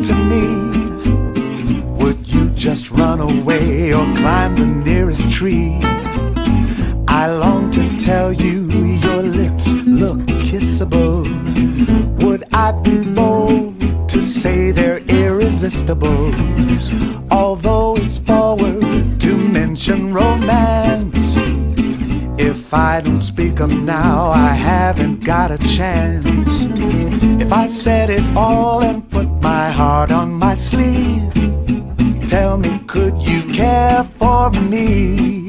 to me, would you just run away or climb the nearest tree? I long to tell you your lips look kissable. Would I be bold to say they're irresistible? Although it's forward to mention romance, if I don't speak 'em now, I haven't got a chance. If I said it all and put my heart on my sleeve, tell me, could you care for me?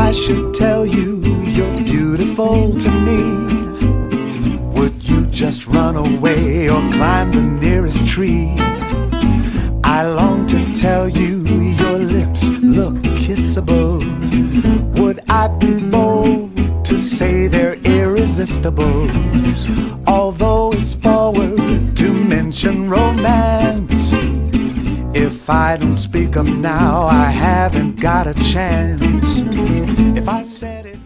I should tell you you're beautiful to me, would you just run away or climb the nearest tree? I long to tell you your lips look kissable. Would I be bold to say they're irresistible? Although it's forward to mention romance, if I don't speak 'em now, I haven't got a chance. If I said it